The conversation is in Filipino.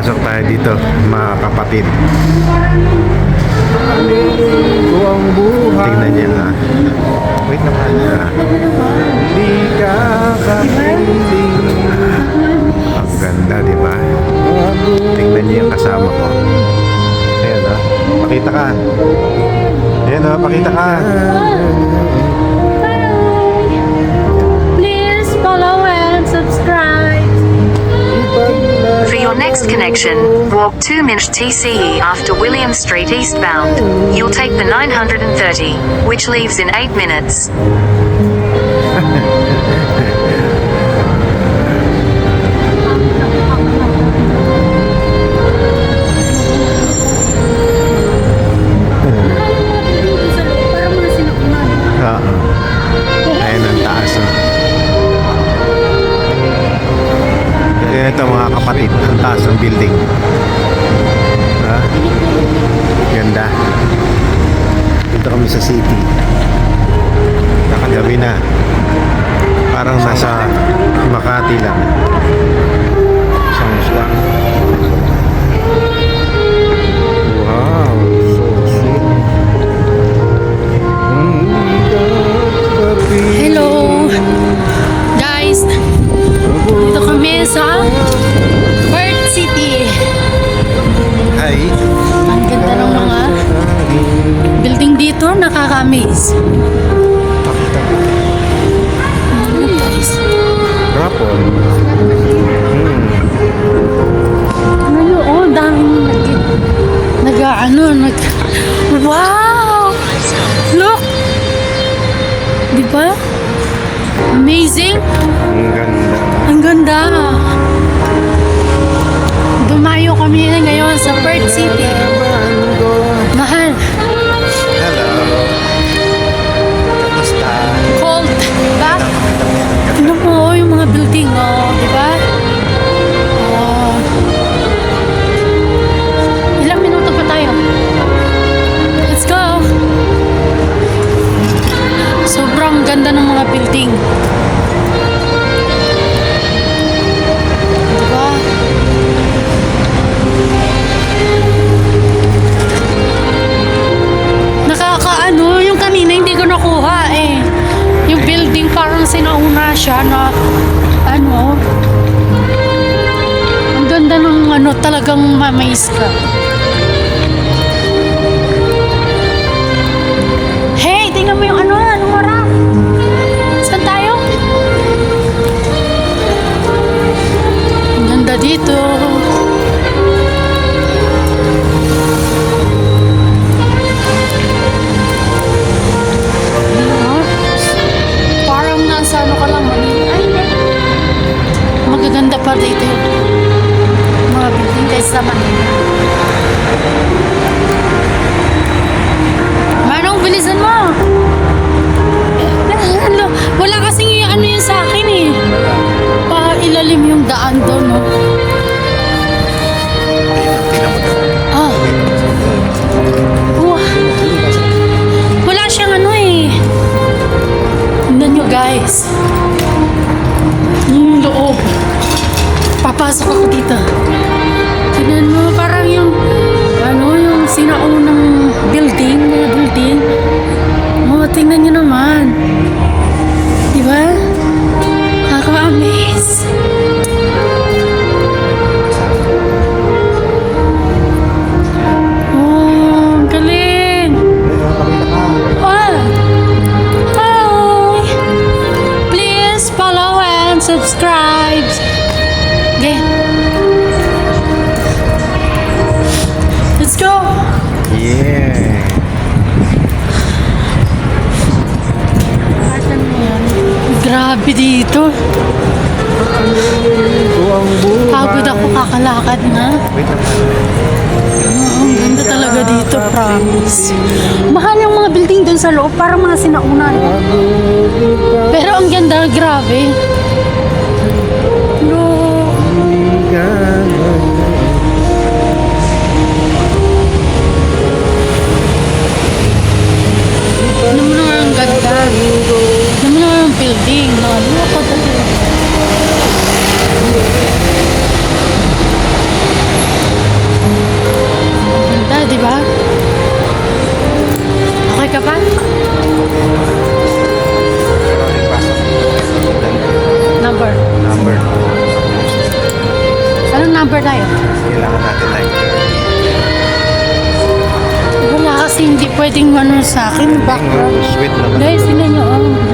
Pasok tayo dito, mga kapatid. Tingnan niya nga. Wait naman. Ang ganda, di ba? Tingnan niya yung kasama ko. Ayan o, pakita ka. Ayan o, pakita ka. Please follow and subscribe. For your next connection, walk 2 minutes TCE after William Street eastbound. You'll take the 930, which leaves in 8 minutes. Ayan ang taas o. Ito mga kapatid, ang taas ng building. Ganda. Dito kami sa city. Gabi na. Parang nasa Makati lang. Isang lang. Wow, so sweet. Hello guys, dito kami sa Perth City. Hi. Ang ganda ng mga building dito, nakaka-amaze. Rapol. Ano, oh, daming wow! Look! Diba? Amazing! Ang ganda. Ang ganda! Dumayo kami ngayon sa Perth City. Mahal. Hello. Kamusta? Cold. Diba? Ano mo, yung mga building, oh, diba? Oh. Ilang minuto pa tayo? Let's go! Sobrang ganda ng mga building. Diba? Nakakaano, yung kanina hindi ko nakuha eh. Yung building parang sinauna siya na ano. Ang ganda ng ano, talagang mamais ka. Hey, tingnan mo yung ano, anong oras? Saan tayo? Ang ganda dito. Parang nasa ano ka lang, Manila. Ay, hindi. Magaganda pa dito. Mga building guys sa Manila. Manong, bilisan mo! Wala kasing ano yun sa akin eh. Ilalim yung daan doon, no? Ah. Wala siyang ano eh. Tignan nyo guys. Yung loob. Papasok ako dito. Tignan mo, parang yung ano, yung sinaunang building, mga building. Oh, tingnan nyo naman. Diba? Nakaka-amaze. Oh, ang galing. Oh. Hi. Please follow and subscribe. Okay. Let's go. Yeah. Grabe dito. Pagod ako kakalakad na. Wait naman. Ang ganda talaga dito, promise. Mahal yung mga building dun sa loob, parang mga sinaunan. Pero ang ganda, grabe. Look. Ano mo naman ang ganda. Ano mo naman ang building. Ano ko talaga. pwedeng ano sa akin, background. Sweet naman. Guys, sino nyo, oh.